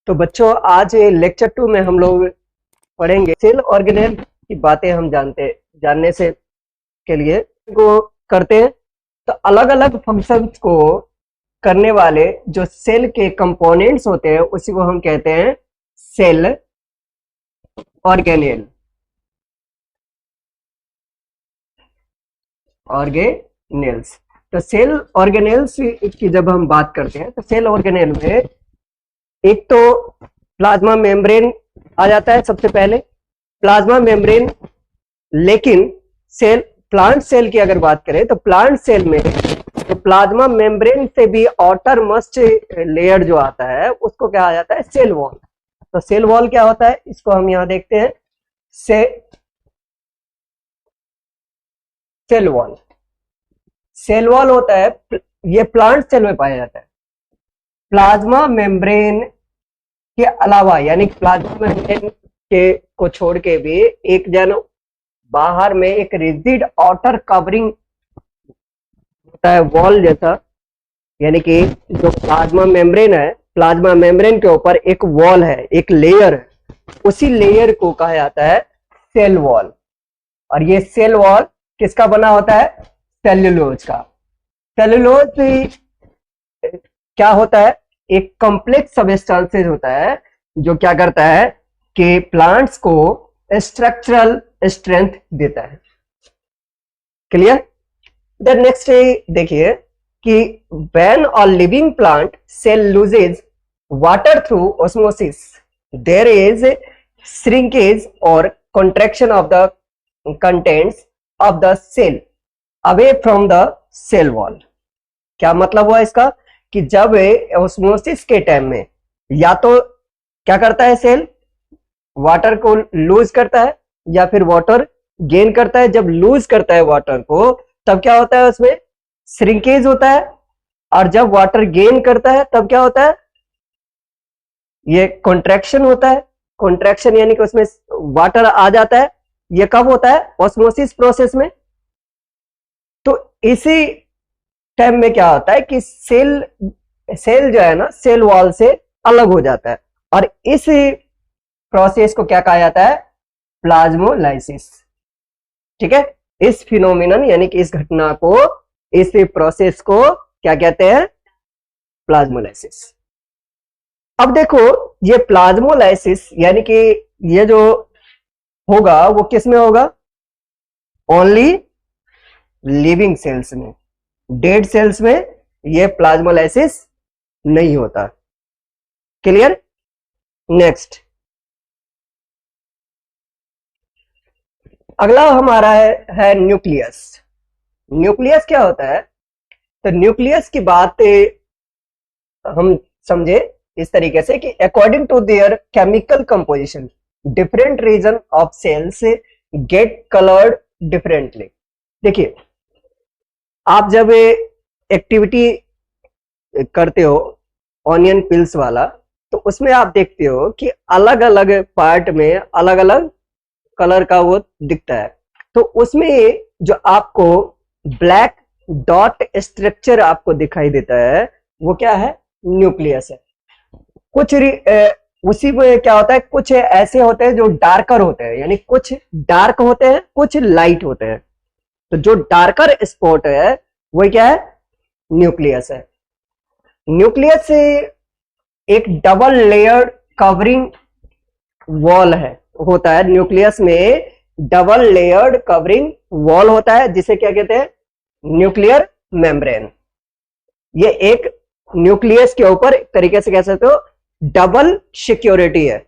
तो बच्चों आज लेक्चर 2 में हम लोग पढ़ेंगे सेल ऑर्गेनेल की बातें हम जानने से के लिए को करते हैं। तो अलग अलग फंक्शंस को करने वाले जो सेल के कंपोनेंट्स होते हैं उसी को हम कहते हैं सेल ऑर्गेनेल्स। तो सेल ऑर्गेनेल्स की जब हम बात करते हैं तो सेल ऑर्गेनेल में एक तो प्लाज्मा मेम्ब्रेन आ जाता है सबसे पहले, प्लाज्मा मेम्ब्रेन। लेकिन प्लांट सेल की अगर बात करें तो प्लांट सेल में तो प्लाज्मा मेम्ब्रेन से भी आउटर मोस्ट लेयर जो आता है उसको क्या आ जाता है, सेल वॉल। तो सेल वॉल क्या होता है इसको हम यहां देखते हैं। सेल वॉल होता है, ये प्लांट सेल में पाया जाता है। प्लाज्मा मेम्ब्रेन के अलावा यानी प्लाज्मा मेम्ब्रेन के को छोड़ के भी एक जन बाहर में एक रिजिड आउटर कवरिंग होता है वॉल जैसा, यानी कि जो प्लाज्मा मेम्ब्रेन है, प्लाज्मा मेम्ब्रेन के ऊपर एक वॉल है, एक लेयर है, उसी लेयर को कहा जाता है सेल वॉल। और ये सेल वॉल किसका बना होता है, सेल्यूलोज का। सेल्यूलोज क्या होता है, एक कॉम्प्लेक्स सबस्टेंसेस होता है जो क्या करता है कि प्लांट्स को स्ट्रक्चरल स्ट्रेंथ देता है। क्लियर। देन नेक्स्ट देखिए कि when a living plant cell loses water through osmosis there is shrinkage और contraction of the contents of the cell away from the cell wall. क्या मतलब हुआ इसका कि जब ऑस्मोसिस के टाइम में या तो क्या करता है सेल, वाटर को लूज करता है या फिर वाटर गेन करता है। जब लूज करता है वाटर को तब क्या होता है, उसमें श्रिंकेज होता है। और जब वाटर गेन करता है तब क्या होता है, ये कॉन्ट्रैक्शन होता है। कॉन्ट्रैक्शन यानी कि उसमें वाटर आ जाता है। ये कब होता है, ऑस्मोसिस प्रोसेस में। तो इसी टाइम में क्या होता है कि सेल जो है ना सेल वॉल से अलग हो जाता है और इस प्रोसेस को क्या कहा जाता है, प्लाज्मोलाइसिस। ठीक है, इस फिनोमिनन यानी कि इस घटना को, इस प्रोसेस को क्या कहते हैं, प्लाज्मोलाइसिस। अब देखो ये प्लाज्मोलाइसिस यानी कि ये जो होगा वो किस में होगा, ओनली लिविंग सेल्स में। डेड सेल्स में ये प्लाज्मोलाइसिस नहीं होता। क्लियर। नेक्स्ट अगला हमारा है न्यूक्लियस। न्यूक्लियस क्या होता है, तो न्यूक्लियस की बात हम समझे इस तरीके से कि according to their chemical composition different region of cells get coloured differently. देखिए आप जब एक्टिविटी करते हो ऑनियन पिल्स वाला, तो उसमें आप देखते हो कि अलग अलग पार्ट में अलग अलग कलर का वो दिखता है। तो उसमें जो आपको ब्लैक डॉट स्ट्रक्चर आपको दिखाई देता है वो क्या है, न्यूक्लियस है। कुछ उसी में क्या होता है, कुछ ऐसे होते हैं जो डार्कर होते हैं, यानी कुछ डार्क होते हैं कुछ लाइट होते हैं। तो जो डार्कर स्पॉट है वो क्या है, न्यूक्लियस है। न्यूक्लियस से एक डबल लेयर कवरिंग वॉल है होता है। न्यूक्लियस में डबल लेयर्ड कवरिंग वॉल होता है जिसे क्या कहते हैं, न्यूक्लियर मेम्ब्रेन। ये एक न्यूक्लियस के ऊपर एक तरीके से कह सकते हो डबल सिक्योरिटी है।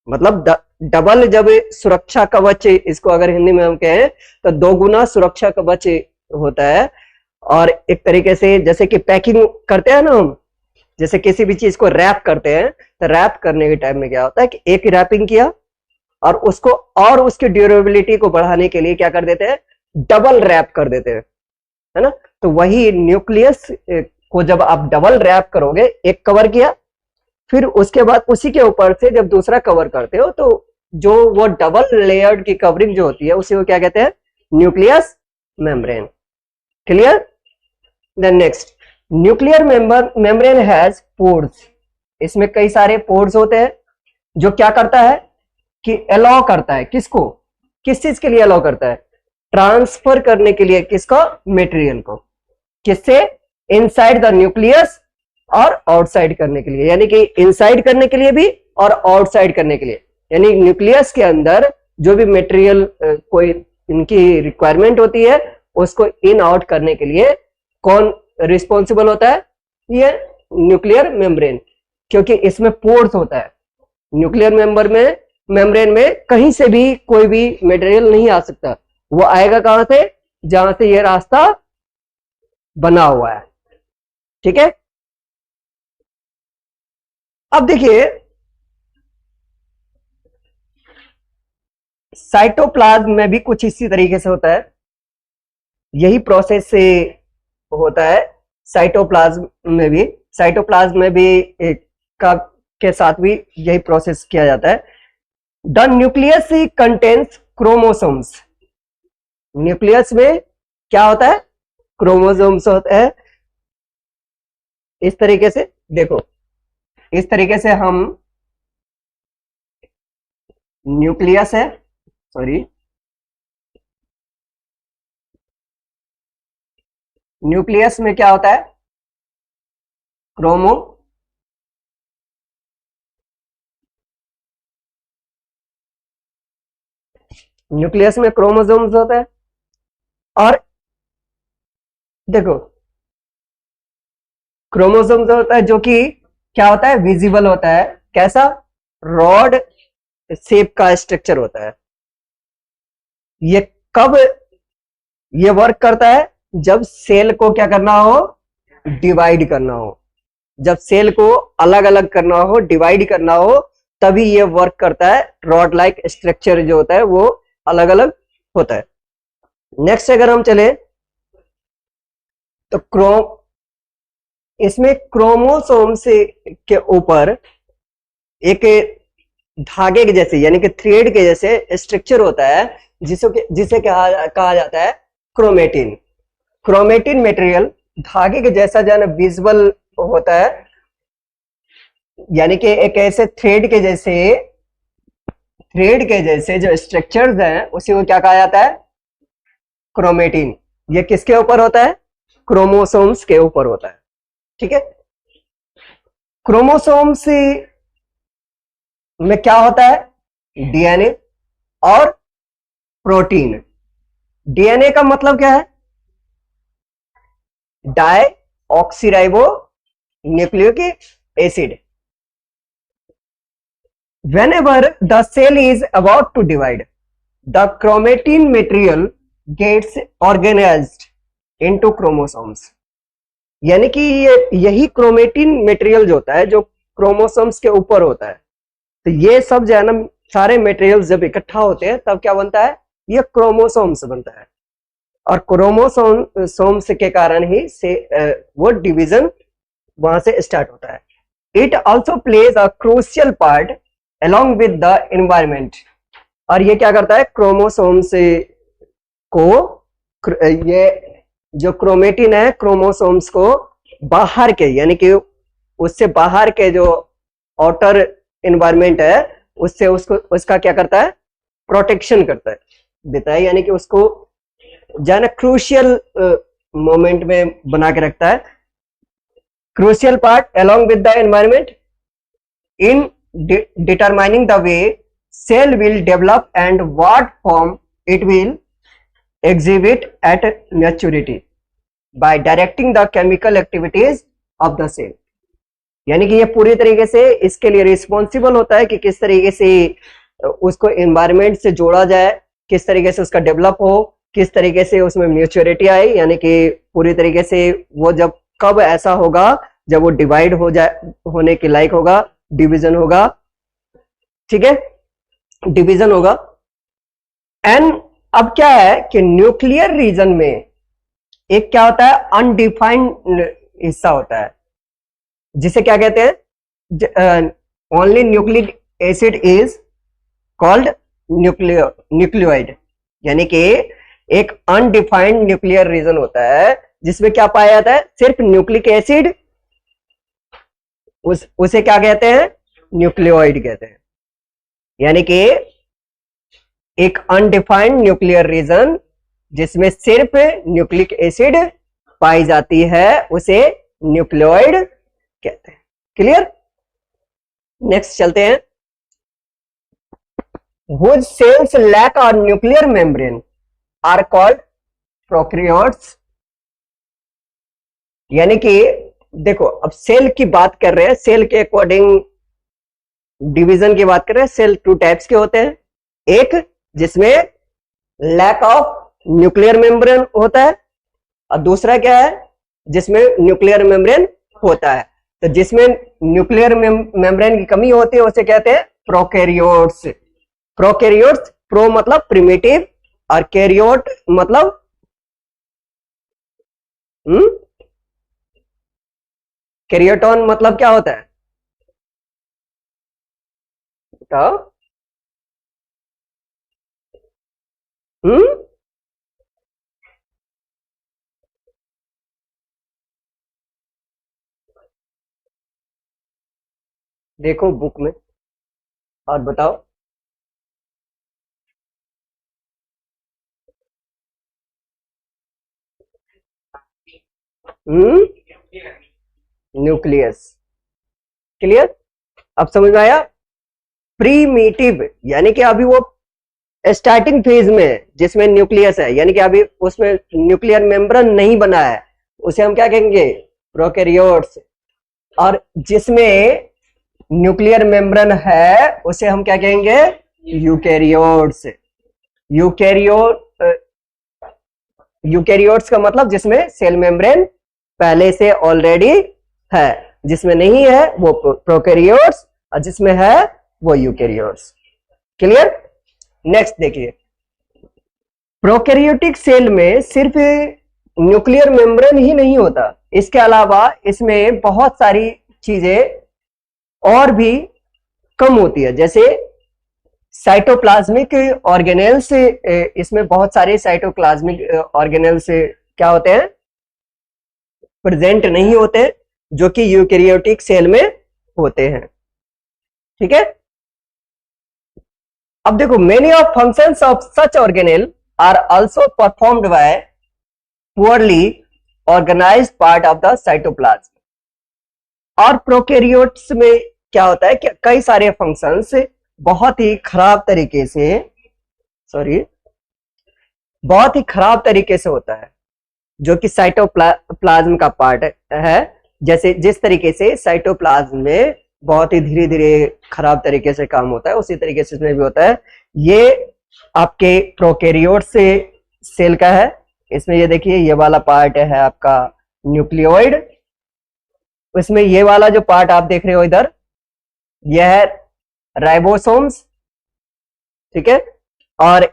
मतलब डबल जब सुरक्षा कवच, इसको अगर हिंदी में हम कहें तो दो गुना सुरक्षा कवच होता है। और एक तरीके से जैसे कि पैकिंग करते हैं ना हम, जैसे किसी भी चीज को रैप करते हैं, तो रैप करने के टाइम में क्या होता है कि एक रैपिंग किया और उसको और उसकी ड्यूरेबिलिटी को बढ़ाने के लिए क्या कर देते हैं, डबल रैप कर देते हैं, है ना। तो वही न्यूक्लियस को जब आप डबल रैप करोगे, एक कवर किया फिर उसके बाद उसी के ऊपर से जब दूसरा कवर करते हो तो जो वो डबल लेयर्ड की कवरिंग जो होती है उसी को क्या कहते हैं, nucleus membrane. Clear. Then next nuclear membrane has pores. इसमें कई सारे पोर्स होते हैं जो क्या करता है कि अलाउ करता है किसको, किस चीज के लिए अलाउ करता है, ट्रांसफर करने के लिए किसको, मटेरियल को, किससे, इनसाइड द न्यूक्लियस और आउटसाइड करने के लिए, यानी कि इनसाइड करने के लिए भी और आउटसाइड करने के लिए, यानी न्यूक्लियस के अंदर जो भी मटेरियल कोई इनकी रिक्वायरमेंट होती है उसको इन आउट करने के लिए कौन रिस्पॉन्सिबल होता है, ये न्यूक्लियर मेम्ब्रेन, क्योंकि इसमें पोर्स होता है। न्यूक्लियर मेम्ब्रेन में कहीं से भी कोई भी मटेरियल नहीं आ सकता, वो आएगा कहां से, जहां से ये रास्ता बना हुआ है। ठीक है, अब देखिए साइटोप्लाज्म में भी कुछ इसी तरीके से होता है, यही प्रोसेस से होता है साइटोप्लाज्म में भी के साथ भी यही प्रोसेस किया जाता है। The nucleus contains chromosomes, nucleus में क्या होता है, क्रोमोसोम्स होता है। इस तरीके से देखो, इस तरीके से हम न्यूक्लियस है, सॉरी न्यूक्लियस में क्या होता है, न्यूक्लियस में क्रोमोसोम्स होता है। और देखो क्रोमोसोम्स होता है जो कि क्या होता है, विजिबल होता है, कैसा, रॉड शेप का स्ट्रक्चर होता है। ये कब ये वर्क करता है, जब सेल को क्या करना हो, डिवाइड करना हो, जब सेल को अलग अलग करना हो, डिवाइड करना हो, तभी ये वर्क करता है। रॉड लाइक स्ट्रक्चर जो होता है वो अलग अलग होता है। नेक्स्ट अगर हम चले तो इसमें क्रोमोसोम से के ऊपर एक धागे के जैसे यानी कि थ्रेड के जैसे स्ट्रक्चर होता है जिसे कहा जाता है क्रोमेटिन। क्रोमेटिन मटेरियल धागे के जैसा जो है विजिबल होता है, यानी कि एक ऐसे थ्रेड के जैसे जो स्ट्रक्चर्स हैं उसी को क्या कहा जाता है, क्रोमेटिन। ये किसके ऊपर होता है, क्रोमोसोम्स के ऊपर होता है। ठीक है, क्रोमोसोम्स में क्या होता है, डीएनए और प्रोटीन। डीएनए का मतलब क्या है, deoxyribonucleic acid. whenever the cell is about to divide, the chromatin material gets organized into chromosomes। यानी कि यही क्रोमेटिन मटेरियल जो होता है, जो क्रोमोसोम्स के ऊपर होता है, तो ये सब जो है ना सारे मटेरियल जब इकट्ठा होते हैं तब क्या बनता है, ये क्रोमोसोम्स बनता है। और क्रोमोसोम्स के कारण ही से वो डिवीजन वहां से स्टार्ट होता है। It also plays a crucial part along with the environment। और ये क्या करता है, क्रोमोसोम्स को, ये जो क्रोमेटिन है क्रोमोसोम्स को बाहर के यानी कि उससे बाहर के जो आउटर एनवायरनमेंट है उससे उसका क्या करता है, प्रोटेक्शन करता है, देता है, यानी कि उसको जाना क्रूशियल मोमेंट में बना के रखता है। Crucial part along with the environment in determining the way cell will develop and what form it will exhibit at maturity by directing the chemical activities of the cell। यानी कि ये पूरी तरीके से इसके लिए रिस्पॉन्सिबल होता है कि किस तरीके से उसको एनवायरनमेंट से जोड़ा जाए, किस तरीके से उसका डेवलप हो, किस तरीके से उसमें मैच्योरिटी आए, यानी कि पूरी तरीके से वो जब कब ऐसा होगा जब वो डिवाइड हो जाए, होने के लायक होगा, डिवीजन होगा। ठीक है, डिवीजन होगा। एंड अब क्या है कि न्यूक्लियर रीजन में एक क्या होता है, अनडिफाइंड हिस्सा होता है, जिसे क्या कहते हैं, only nucleic acid is called nucleoid. यानी कि एक अनडिफाइंड न्यूक्लियर रीजन होता है जिसमें क्या पाया जाता है, सिर्फ न्यूक्लिक एसिड उसे क्या कहते हैं? न्यूक्लियोइड कहते हैं। यानी कि एक अनडिफाइंड न्यूक्लियर रीजन जिसमें सिर्फ न्यूक्लिक एसिड पाई जाती है उसे न्यूक्लियोइड कहते हैं। क्लियर? नेक्स्ट चलते हैं। Whose cells lack a nuclear membrane are called prokaryotes। यानी कि देखो, अब सेल की बात कर रहे हैं, सेल के अकॉर्डिंग डिवीजन की बात कर रहे हैं। सेल टू टाइप्स के होते हैं, एक जिसमें लैक ऑफ न्यूक्लियर मेम्ब्रेन होता है, और दूसरा क्या है? जिसमें न्यूक्लियर मेम्ब्रेन होता है। तो जिसमें न्यूक्लियर मेम्ब्रेन की कमी होती है उसे कहते हैं प्रोकैरियोट्स। प्रोकैरियोट्स, प्रो मतलब प्रिमिटिव और कैरियोट मतलब कैरियोटॉन मतलब क्या होता है? बताओ। देखो बुक में और बताओ। न्यूक्लियस। क्लियर? अब समझ में आया? प्रीमिटिव यानी कि अभी वो स्टार्टिंग फेज में है, जिसमें न्यूक्लियस है, यानी कि अभी उसमें न्यूक्लियर मेम्ब्रेन नहीं बना है, उसे हम क्या कहेंगे? प्रोकैरियोट्स। और जिसमें न्यूक्लियर मेम्ब्रेन है उसे हम क्या कहेंगे? यूकैरियोट्स। यूकैरियोट्स का मतलब जिसमें सेल मेम्ब्रेन पहले से ऑलरेडी है, जिसमें नहीं है वो प्रोकैरियोट्स, और जिसमें है वो यूकैरियोट्स। क्लियर? नेक्स्ट देखिए, प्रोकैरियोटिक सेल में सिर्फ न्यूक्लियर मेम्ब्रेन ही नहीं होता, इसके अलावा इसमें बहुत सारी चीजें और भी कम होती है। जैसे साइटोप्लाज्मिक ऑर्गेनेल्स, इसमें बहुत सारे साइटोप्लाज्मिक ऑर्गेनेल्स क्या होते हैं? प्रेजेंट नहीं होते, जो कि यूकैरियोटिक सेल में होते हैं। ठीक है? अब देखो, many of functions of such organelle are also performed by poorly organised part of the cytoplasm. और प्रोकैरियोट्स में क्या होता है कि कई सारे फंक्शंस बहुत ही खराब तरीके से होता है, जो कि साइटोप्लाज्म का पार्ट है। जैसे जिस तरीके से साइटोप्लाज्म में बहुत ही धीरे धीरे खराब तरीके से काम होता है, उसी तरीके से इसमें भी होता है। ये आपके प्रोकैरियोट से सेल का है। इसमें ये देखिए, ये वाला पार्ट है आपका न्यूक्लियोइड। इसमें ये वाला जो पार्ट आप देख रहे हो इधर, यह है राइबोसोम्स। ठीक है? और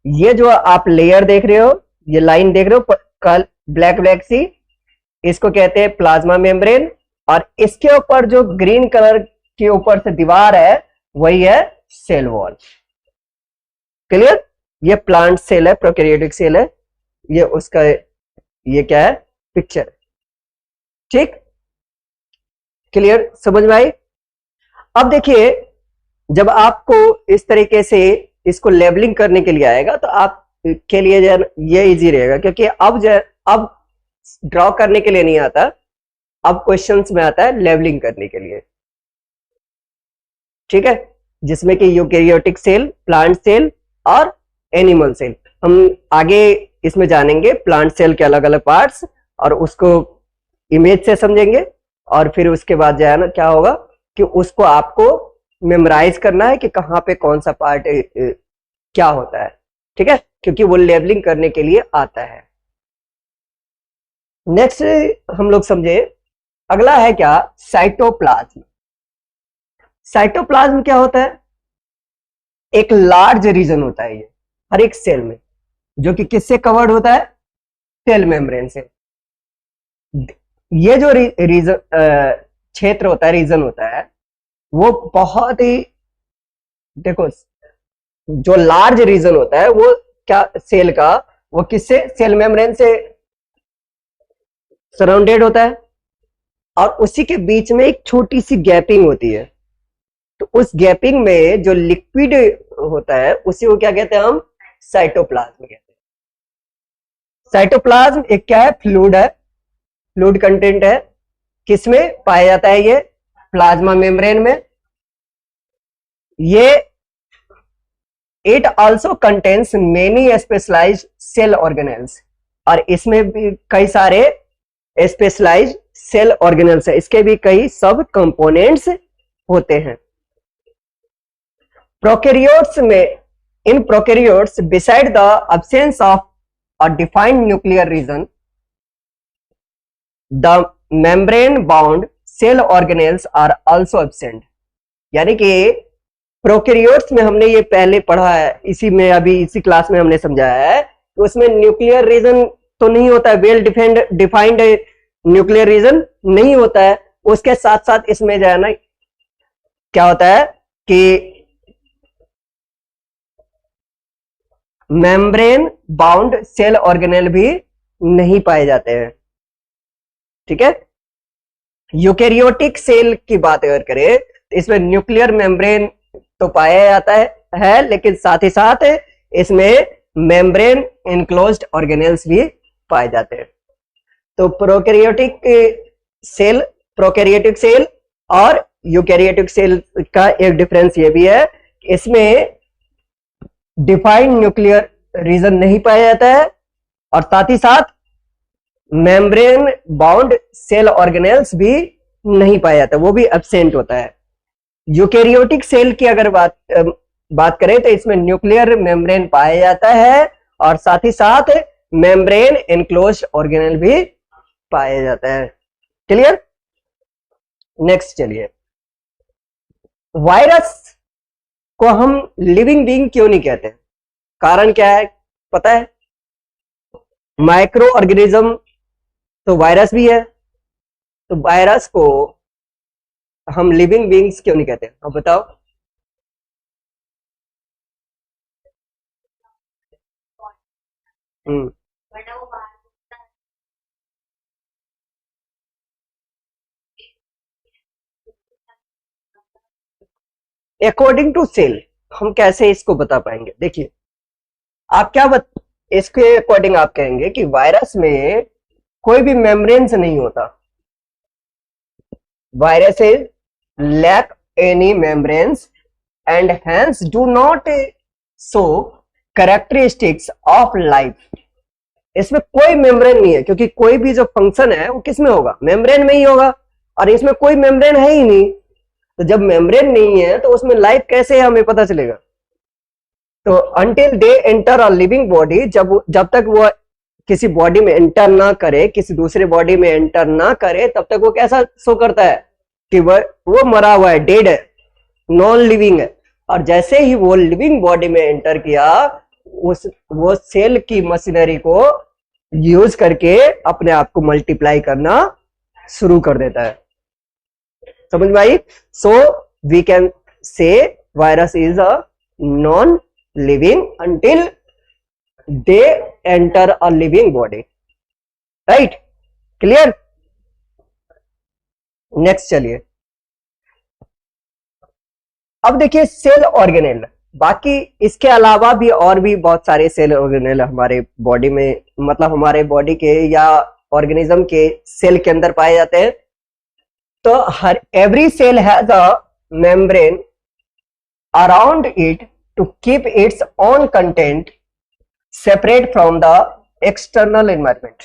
ये जो आप लेयर देख रहे हो, ये लाइन देख रहे हो कल ब्लैक ब्लैक सी, इसको कहते हैं प्लाज्मा मेम्ब्रेन। और इसके ऊपर जो ग्रीन कलर के ऊपर से दीवार है वही है सेल वॉल। क्लियर? ये प्लांट सेल है, प्रोकैरियोटिक सेल है, ये उसका ये क्या है? पिक्चर। ठीक? क्लियर? समझ में आई? अब देखिए, जब आपको इस तरीके से इसको लेबलिंग करने के लिए आएगा तो आप के लिए ये इजी रहेगा, क्योंकि अब ड्रॉ करने के लिए नहीं आता, अब क्वेश्चंस में आता है लेबलिंग करने के लिए। ठीक है? जिसमें कि यूकैरियोटिक सेल, प्लांट सेल और एनिमल सेल। हम आगे इसमें जानेंगे प्लांट सेल के अलग अलग पार्ट्स, और उसको इमेज से समझेंगे। और फिर उसके बाद जो है ना, क्या होगा कि उसको आपको मेमोराइज करना है कि कहाँ पे कौन सा पार्ट क्या होता है। ठीक है? क्योंकि वो लेबलिंग करने के लिए आता है। नेक्स्ट हम लोग समझे, अगला है क्या? साइटोप्लाज्म। साइटोप्लाज्म क्या होता है? एक लार्ज रीजन होता है ये हर एक सेल में, जो कि किससे कवर्ड होता है? सेल मेम्ब्रेन से। ये जो रीजन क्षेत्र होता है, रीजन होता है, वो बहुत ही, देखो, जो लार्ज रीजन होता है वो क्या सेल का, वो किससे? सेल मेम्ब्रेन से सराउंडेड होता है। और उसी के बीच में एक छोटी सी गैपिंग होती है। तो उस गैपिंग में जो लिक्विड होता है उसी को क्या कहते हैं हम? साइटोप्लाज्म कहते हैं। साइटोप्लाज्म एक क्या है? फ्लूइड है, फ्लूइड कंटेंट है। किसमें पाया जाता है ये? प्लाज्मा मेम्ब्रेन में। ये it also contains many specialised cell organelles, और इसमें भी कई सारे स्पेशलाइज्ड सेल ऑर्गेनेल्स है, इसके भी कई सब कंपोनेंट्स होते हैं। प्रोकैरियोट्स में, इन prokaryotes beside the absence of a defined nuclear region, the membrane bound cell organelles are also absent। यानी कि प्रोकैरियोट्स में हमने ये पहले पढ़ा है, इसी में अभी इसी क्लास में हमने समझाया है कि उसमें न्यूक्लियर रीजन तो नहीं होता है, वेल डिफाइंड न्यूक्लियर रीजन नहीं होता है। उसके साथ साथ इसमें जो है ना क्या होता है कि मेम्ब्रेन बाउंड सेल ऑर्गेनेल भी नहीं पाए जाते हैं। ठीक है, यूकेरियोटिक सेल की बात अगर करें तो इसमें न्यूक्लियर मेम्ब्रेन तो पाया जाता है, लेकिन साथ ही साथ इसमें मेम्ब्रेन इनक्लोज्ड ऑर्गेनेल्स भी पाए जाते हैं। तो प्रोकैरियोटिक सेल और यूकैरियोटिक सेल का एक डिफरेंस ये भी है, इसमें डिफाइंड न्यूक्लियर रीजन नहीं पाया जाता है, और साथ ही साथ मेम्ब्रेन बाउंड सेल ऑर्गेनेल्स भी नहीं पाया जाता, वो भी एब्सेंट होता है। यूकैरियोटिक सेल की अगर बात करें तो इसमें न्यूक्लियर मेम्ब्रेन पाया जाता है, और साथ ही साथ मेम्ब्रेन एनक्लोज्ड ऑर्गेनेल भी पाया जाता है। क्लियर? नेक्स्ट चलिए, वायरस को हम लिविंग बीइंग क्यों नहीं कहते? कारण क्या है पता है? माइक्रो ऑर्गेनिज्म तो वायरस भी है, तो वायरस को हम लिविंग बीइंग्स क्यों नहीं कहते? अब बताओ। अकॉर्डिंग टू सेल हम कैसे इसको बता पाएंगे? देखिए, आप क्या इसके अकॉर्डिंग आप कहेंगे कि वायरस में कोई भी मेम्ब्रेन्स नहीं होता, viruses lack any membranes and hence do not show characteristics of life। इसमें कोई मेम्ब्रेन नहीं है, क्योंकि कोई भी जो फंक्शन है वो किस में होगा? मेम्ब्रेन में ही होगा, और इसमें कोई मेम्ब्रेन है ही नहीं। तो जब मेम्ब्रेन नहीं है तो उसमें लाइफ कैसे है हमें पता चलेगा? तो until they enter a living body, जब तक वो किसी बॉडी में एंटर ना करे, किसी दूसरे बॉडी में एंटर ना करे, तब तक वो कैसा शो करता है कि वो मरा हुआ है, डेड है, नॉन लिविंग है। और जैसे ही वो लिविंग बॉडी में एंटर किया, वो सेल की मशीनरी को यूज करके अपने आप को मल्टीप्लाई करना शुरू कर देता है। समझ में आई? So we can say virus is a non living until they enter a living body, right? Clear? Next चलिए, अब देखिए सेल ऑर्गेनेल। बाकी इसके अलावा भी और भी बहुत सारे सेल ऑर्गेनेल हमारे बॉडी में, मतलब हमारे बॉडी के या ऑर्गेनिज्म के सेल के अंदर पाए जाते हैं। तो हर every cell has a membrane around it to keep its own content separate from the external environment.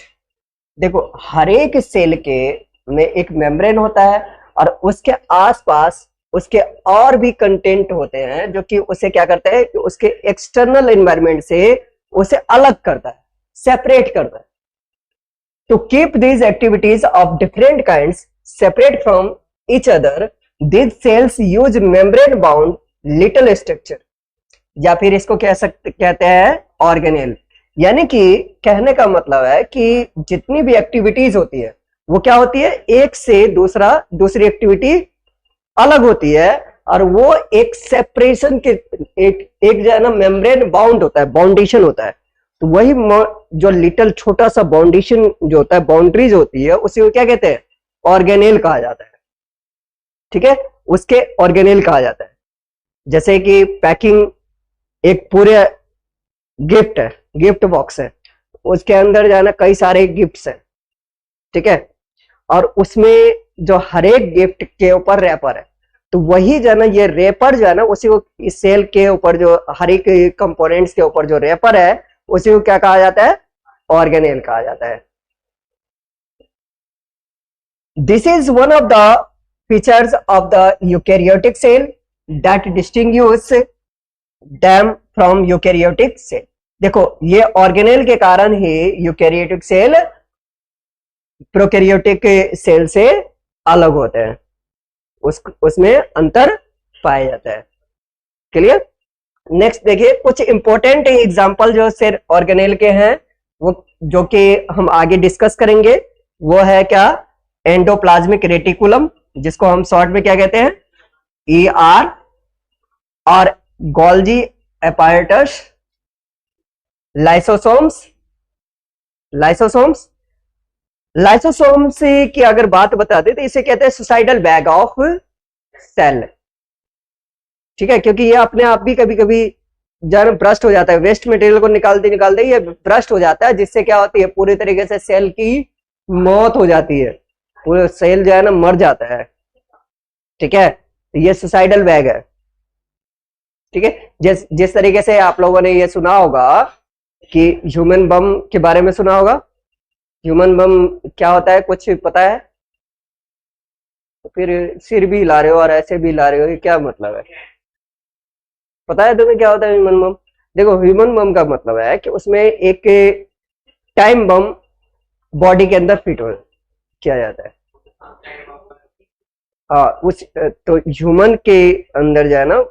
देखो, हर एक सेल के में एक मेम्ब्रेन होता है, और उसके आसपास उसके और भी कंटेंट होते हैं जो कि उसे क्या करता है कि उसके एक्सटर्नल एनवायरनमेंट से उसे अलग करता है, सेपरेट करता है। To keep these activities of different kinds separate from each other, these cells use membrane bound little structure, या फिर इसको कहते हैं ऑर्गेनेल। यानी कि कहने का मतलब है कि जितनी भी एक्टिविटीज होती है वो क्या होती है, एक से दूसरी एक्टिविटी अलग होती है, और वो एक सेपरेशन के एक जो है ना मेम्ब्रेन बाउंड होता है, बाउंडेशन होता है। तो वही जो लिटिल छोटा सा बाउंडेशन जो होता है, बाउंड्रीज होती है, उसे वो क्या कहते हैं? ऑर्गेनेल कहा जाता है। ठीक है, उसके ऑर्गेनेल कहा जाता है। जैसे कि पैकिंग एक पूरे गिफ्ट है, गिफ्ट बॉक्स है, उसके अंदर जो है ना कई सारे गिफ्ट्स हैं। ठीक है, और उसमें जो हर एक गिफ्ट के ऊपर रैपर है, तो वही जो है ना ये रैपर जो है ना उसी को इस सेल के ऊपर जो हर एक कंपोनेंट्स के ऊपर जो रैपर है उसी को क्या कहा जाता है? ऑर्गेनेल कहा जाता है। This is one of the features of the eukaryotic cell that distinguish them from eukaryotic cell. देखो ये ऑर्गेनेल के कारण ही यूकैरियोटिक सेल प्रोकैरियोटिक सेल से अलग होते हैं, उसमें अंतर पाया जाता है। क्लियर? नेक्स्ट देखिए कुछ इंपॉर्टेंट एग्जांपल जो सेल ऑर्गेनेल के हैं वो जो कि हम आगे डिस्कस करेंगे, वो है क्या? एंडोप्लाज्मिक रेटिकुलम, जिसको हम शॉर्ट में क्या कहते हैं? ER, और Golgi apparatus, lysosomes. Lysosomes lysosomes की अगर बात बता दे तो इसे कहते हैं सुसाइडल बैग ऑफ सेल। ठीक है, क्योंकि ये अपने आप भी कभी कभी जब ब्रस्ट हो जाता है, वेस्ट मटेरियल को निकालते निकालते ये ब्रस्ट हो जाता है, जिससे क्या होती है पूरी तरीके से सेल की मौत हो जाती है, पूरे सेल जो है ना मर जाता है। ठीक है, तो ये सुसाइडल बैग है। ठीक है, जिस जिस तरीके से आप लोगों ने ये सुना होगा कि ह्यूमन बम के बारे में सुना होगा। ह्यूमन बम क्या होता है, कुछ पता है? तो फिर सिर भी हिला रहे हो और ऐसे भी हिला रहे हो, ये क्या मतलब है? पता है तुम्हें क्या होता है ह्यूमन बम? देखो ह्यूमन बम का मतलब है कि उसमें एक टाइम बम बॉडी के अंदर फिट हो किया जाता है। हाँ, उस तो ह्यूमन के अंदर जो है ना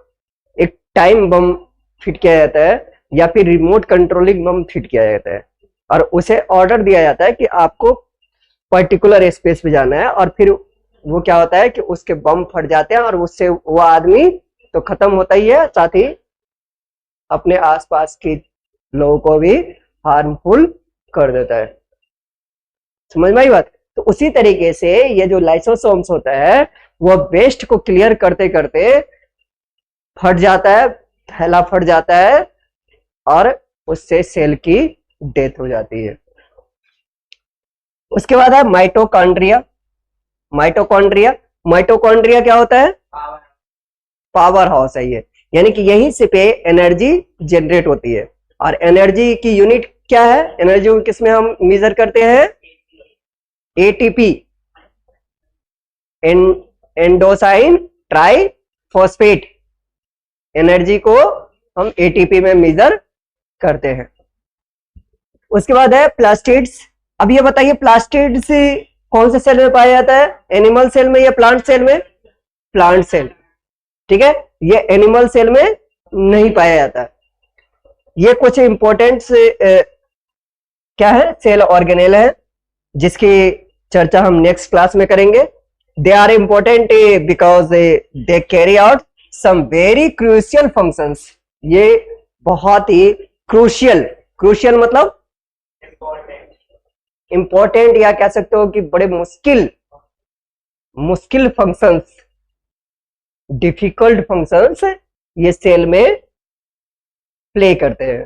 एक टाइम बम फिट किया जाता है या फिर रिमोट कंट्रोलिंग बम फिट किया जाता है, और उसे ऑर्डर दिया जाता है कि आपको पर्टिकुलर स्पेस पे जाना है, और फिर वो क्या होता है कि उसके बम फट जाते हैं और उससे वो आदमी तो खत्म होता ही है, साथ ही अपने आसपास के लोगों को भी हार्मफुल कर देता है। समझ में आई बात? तो उसी तरीके से ये जो लाइसोसोम्स होता है वो वेस्ट को क्लियर करते करते फट जाता है, थैला फट जाता है, और उससे सेल की डेथ हो जाती है। उसके बाद है माइटोकॉन्ड्रिया। माइटोकॉन्ड्रिया माइटोकॉन्ड्रिया क्या होता है? पावर हाउस है ये, यानी कि यहीं से पे एनर्जी जनरेट होती है। और एनर्जी की यूनिट क्या है? एनर्जी को किसमें हम मेजर करते हैं? ATP, एंडोसाइन triphosphate. एनर्जी को हम एटीपी में मेजर करते हैं। उसके बाद है प्लास्टिड्स। अब ये बताइए प्लास्टिड्स कौन से सेल में पाया जाता है? एनिमल सेल में या प्लांट सेल में? Plant cell. ठीक है, ये एनिमल सेल में नहीं पाया जाता। ये कुछ इंपॉर्टेंट क्या है? सेल ऑर्गेनेल है, जिसकी चर्चा हम नेक्स्ट क्लास में करेंगे। They are important because they carry out some very crucial functions. ये बहुत ही क्रूशियल, क्रूशियल मतलब इंपॉर्टेंट, या कह सकते हो कि बड़े मुश्किल मुश्किल फंक्शंस, डिफिकल्ट फंक्शंस ये सेल में प्ले करते हैं।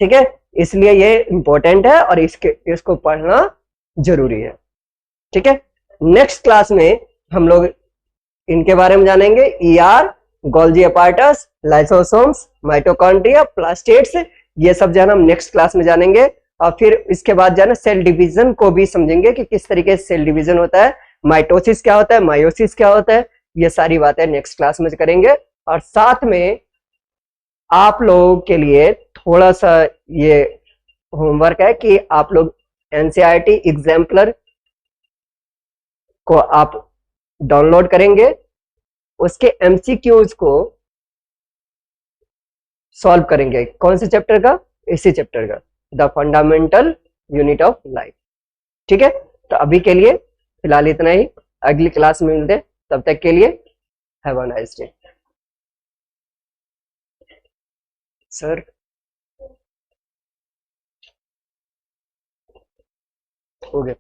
ठीक है, इसलिए ये इंपॉर्टेंट है और इसको पढ़ना जरूरी है। ठीक है, नेक्स्ट क्लास में हम लोग इनके बारे में जानेंगे। ER, Golgi apparatus, lysosomes, mitochondria, plastids, ये सब जो है हम नेक्स्ट क्लास में जानेंगे। और फिर इसके बाद जो है सेल डिवीजन को भी समझेंगे कि किस तरीके से सेल डिवीजन होता है, माइटोसिस क्या होता है, मायोसिस क्या होता है, ये सारी बातें नेक्स्ट क्लास में करेंगे। और साथ में आप लोगों के लिए थोड़ा सा ये होमवर्क है कि आप लोग NCERT एग्जाम्पलर को आप डाउनलोड करेंगे, उसके MCQs को सॉल्व करेंगे। कौन से चैप्टर का? इसी चैप्टर का, the fundamental unit of life. ठीक है, तो अभी के लिए फिलहाल इतना ही, अगली क्लास में मिलते, तब तक के लिए have a nice day. Sir हो गया।